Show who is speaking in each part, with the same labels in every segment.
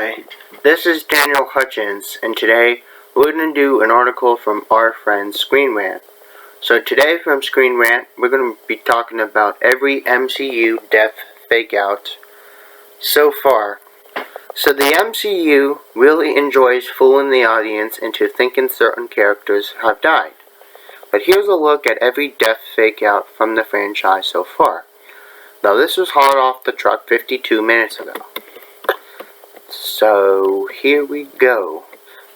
Speaker 1: Hi, this is Daniel Hutchins, and today we're going to do an article from our friend Screen Rant. So today from Screen Rant, we're going to be talking about every MCU Death Fakeout so far. So the MCU really enjoys fooling the audience into thinking certain characters have died. But here's a look at every death fakeout from the franchise so far. Now this was hot off the truck 52 minutes ago. So here we go.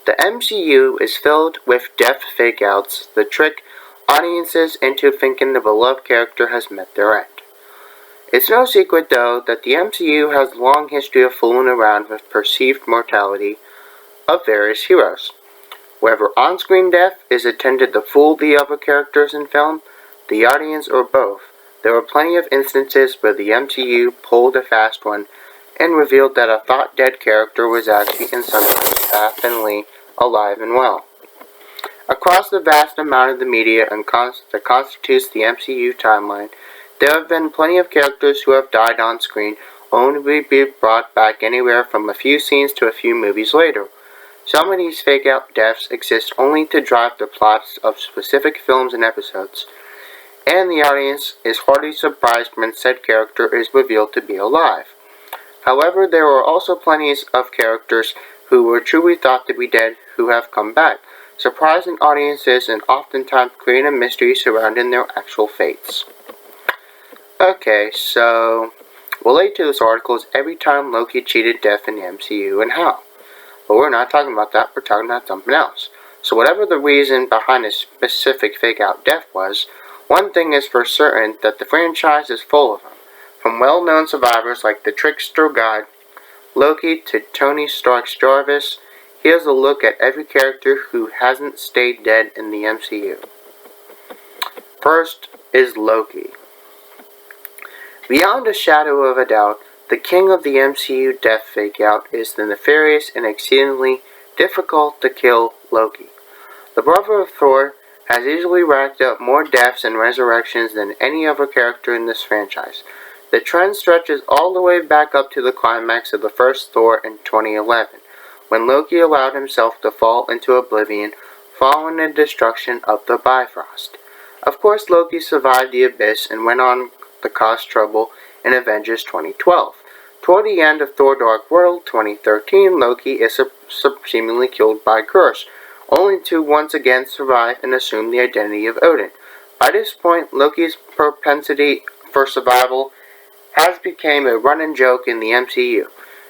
Speaker 1: The MCU is filled with death fakeouts that trick audiences into thinking the beloved character has met their end. It's no secret though that the MCU has a long history of fooling around with perceived mortality of various heroes. Whether on-screen death is intended to fool the other characters in film, the audience, or both, there are plenty of instances where the MCU pulled a fast one and revealed that a thought-dead character was actually in some way happily alive and well. Across the vast amount of the media that constitutes the MCU timeline, there have been plenty of characters who have died on screen, only to be brought back anywhere from a few scenes to a few movies later. Some of these fake-out deaths exist only to drive the plots of specific films and episodes, and the audience is hardly surprised when said character is revealed to be alive. However, there are also plenty of characters who were truly thought to be dead who have come back, surprising audiences and oftentimes creating a mystery surrounding their actual fates. Okay, so related to this article is every time Loki cheated death in the MCU and how. But we're not talking about that, we're talking about something else. So whatever the reason behind a specific fake-out death was, one thing is for certain that the franchise is full of them. From well-known survivors like the trickster god Loki to Tony Stark's Jarvis, here's a look at every character who hasn't stayed dead in the MCU. First is Loki. Beyond a shadow of a doubt, the king of the MCU death fakeout is the nefarious and exceedingly difficult to kill Loki. The brother of Thor has easily racked up more deaths and resurrections than any other character in this franchise. The trend stretches all the way back up to the climax of the first Thor in 2011, when Loki allowed himself to fall into oblivion following the destruction of the Bifrost. Of course, Loki survived the abyss and went on to cause trouble in Avengers 2012. Toward the end of Thor Dark World 2013, Loki is seemingly killed by curse, only to once again survive and assume the identity of Odin. By this point, Loki's propensity for survival has become a running joke in the MCU.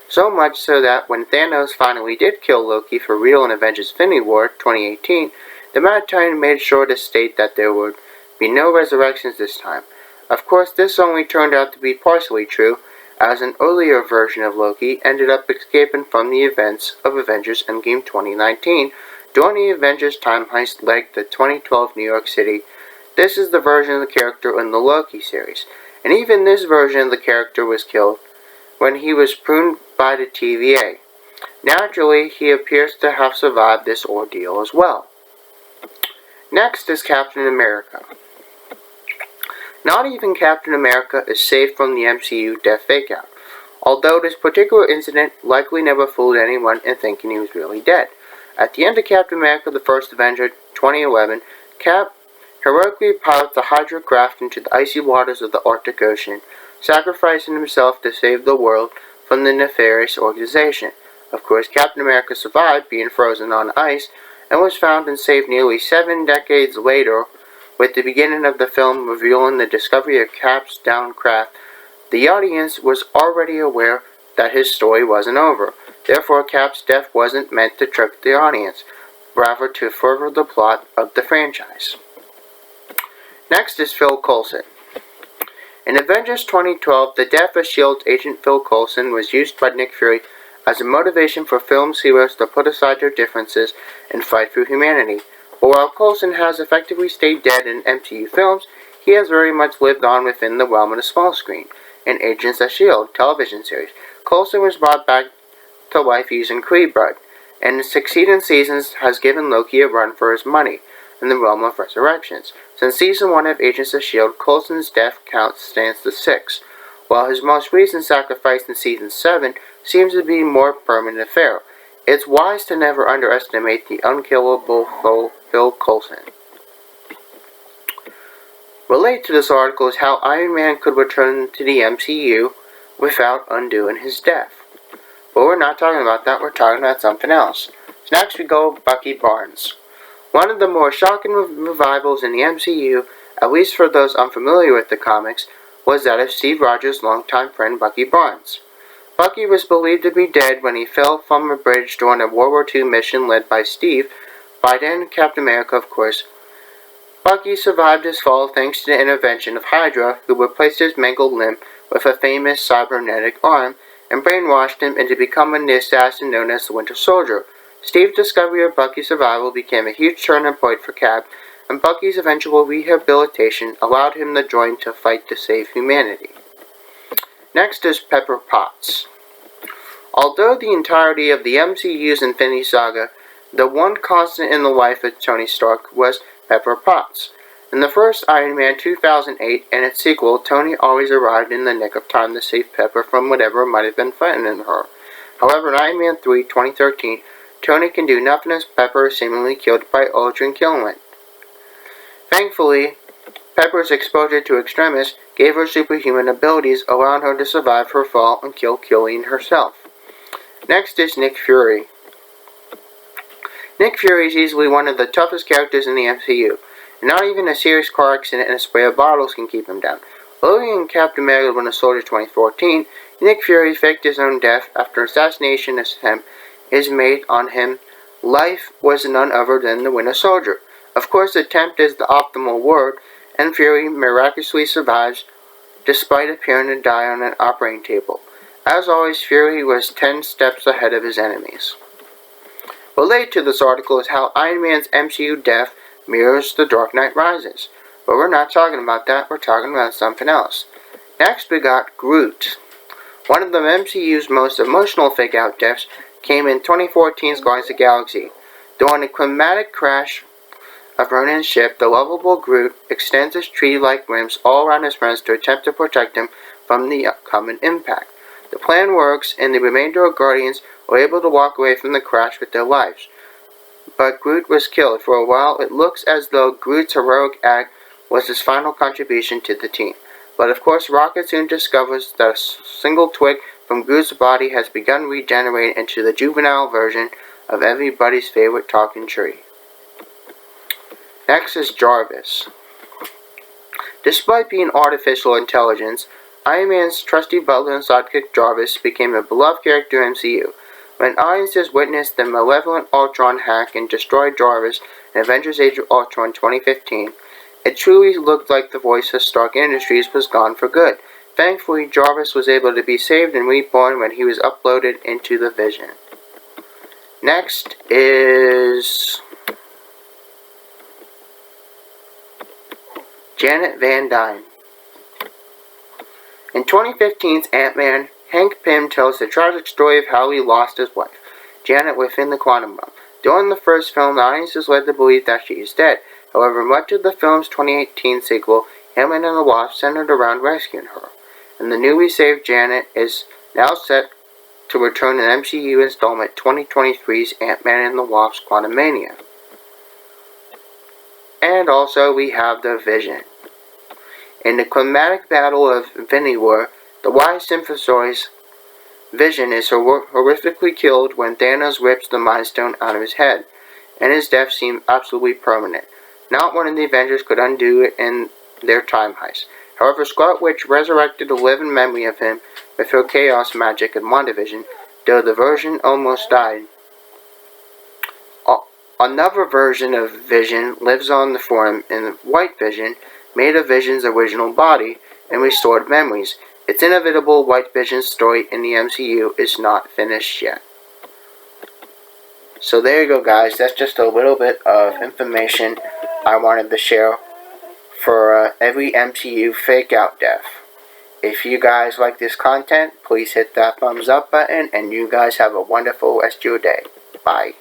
Speaker 1: So much so that when Thanos finally did kill Loki for real in Avengers Infinity War 2018, the Mandarin made sure to state that there would be no resurrections this time. Of course, this only turned out to be partially true, as an earlier version of Loki ended up escaping from the events of Avengers Endgame 2019 during the Avengers time heist leg to 2012 New York City. This is the version of the character in the Loki series, and even this version of the character was killed when he was pruned by the TVA. Naturally, he appears to have survived this ordeal as well. Next is Captain America. Not even Captain America is safe from the MCU death fakeout, although this particular incident likely never fooled anyone in thinking he was really dead. At the end of Captain America the First Avenger 2011, Cap heroically pilots the Hydra craft into the icy waters of the Arctic Ocean, sacrificing himself to save the world from the nefarious organization. Of course, Captain America survived being frozen on ice and was found and saved nearly 7 decades later, with the beginning of the film revealing the discovery of Cap's downed craft. The audience was already aware that his story wasn't over. Therefore, Cap's death wasn't meant to trick the audience, rather to further the plot of the franchise. Next is Phil Coulson. In Avengers 2012, the death of S.H.I.E.L.D.'s agent Phil Coulson was used by Nick Fury as a motivation for film's heroes to put aside their differences and fight for humanity. But while Coulson has effectively stayed dead in MCU films, he has very much lived on within the realm of the small screen. In Agents of S.H.I.E.L.D. television series, Coulson was brought back to life using Kree blood, and in succeeding seasons has given Loki a run for his money in the realm of resurrections. Since Season 1 of Agents of S.H.I.E.L.D., Coulson's death count stands to 6, while his most recent sacrifice in Season 7 seems to be more permanent affair. It's wise to never underestimate the unkillable Phil Coulson. Related to this article is how Iron Man could return to the MCU without undoing his death. But we're not talking about that, we're talking about something else. So next we go Bucky Barnes. One of the more shocking revivals in the MCU, at least for those unfamiliar with the comics, was that of Steve Rogers' longtime friend Bucky Barnes. Bucky was believed to be dead when he fell from a bridge during a World War II mission led by Steve, by then Captain America of course. Bucky survived his fall thanks to the intervention of Hydra, who replaced his mangled limb with a famous cybernetic arm, and brainwashed him into becoming the assassin known as the Winter Soldier. Steve's discovery of Bucky's survival became a huge turning point for Cap, and Bucky's eventual rehabilitation allowed him to join to fight to save humanity. Next is Pepper Potts. Although the entirety of the MCU's Infinity Saga, the one constant in the life of Tony Stark was Pepper Potts. In the first Iron Man 2008 and its sequel, Tony always arrived in the nick of time to save Pepper from whatever might have been threatening her. However, in Iron Man 3 2013, Tony can do nothing as Pepper is seemingly killed by Ultron killing it. Thankfully, Pepper's exposure to Extremis gave her superhuman abilities, allowing her to survive her fall and kill Killian herself. Next is Nick Fury. Nick Fury is easily one of the toughest characters in the MCU, and not even a serious car accident and a spray of bottles can keep him down. Loki in Captain America: Winter Soldier 2014, Nick Fury faked his own death after an assassination attempt is made on him. Life was none other than the Winter Soldier. Of course, attempt is the optimal word, and Fury miraculously survives despite appearing to die on an operating table. As always, Fury was 10 steps ahead of his enemies. Related to this article is how Iron Man's MCU death mirrors The Dark Knight Rises. But we're not talking about that, we're talking about something else. Next we got Groot. One of the MCU's most emotional fake-out deaths came in 2014's Guardians of the Galaxy. During a climatic crash of Ronan's ship, the lovable Groot extends his tree-like limbs all around his friends to attempt to protect them from the upcoming impact. The plan works, and the remainder of Guardians were able to walk away from the crash with their lives. But Groot was killed. For a while, it looks as though Groot's heroic act was his final contribution to the team. But of course, Rocket soon discovers that a single twig from Groot's body has begun regenerating into the juvenile version of everybody's favorite talking tree. Next is Jarvis. Despite being artificial intelligence, Iron Man's trusty butler and sidekick Jarvis became a beloved character in MCU. When audiences witnessed the malevolent Ultron hack and destroy Jarvis in Avengers Age of Ultron 2015, it truly looked like the voice of Stark Industries was gone for good. Thankfully, Jarvis was able to be saved and reborn when he was uploaded into the Vision. Next is Janet Van Dyne. In 2015's Ant-Man, Hank Pym tells the tragic story of how he lost his wife, Janet, within the quantum realm. During the first film, the audience is led to believe that she is dead. However, much of the film's 2018 sequel, Ant-Man and the Wasp, centered around rescuing her. And the newly saved Janet is now set to return in MCU installment 2023's Ant-Man and the Wasp: Quantumania. And also we have the Vision. In the climatic battle of Infinity War, the wise synthesizer Vision is horrifically killed when Thanos rips the Mind Stone out of his head, and his death seemed absolutely permanent. Not one of the Avengers could undo it in their time heist. However, Scarlet Witch resurrected a living memory of him with her chaos magic in WandaVision, though the version almost died. Another version of Vision lives on the form in White Vision, made of Vision's original body, and restored memories. Its inevitable White Vision story in the MCU is not finished yet. So there you go, guys. That's just a little bit of information I wanted to share for every MCU fake-out death. If you guys like this content, please hit that thumbs up button, and you guys have a wonderful rest of your day. Bye.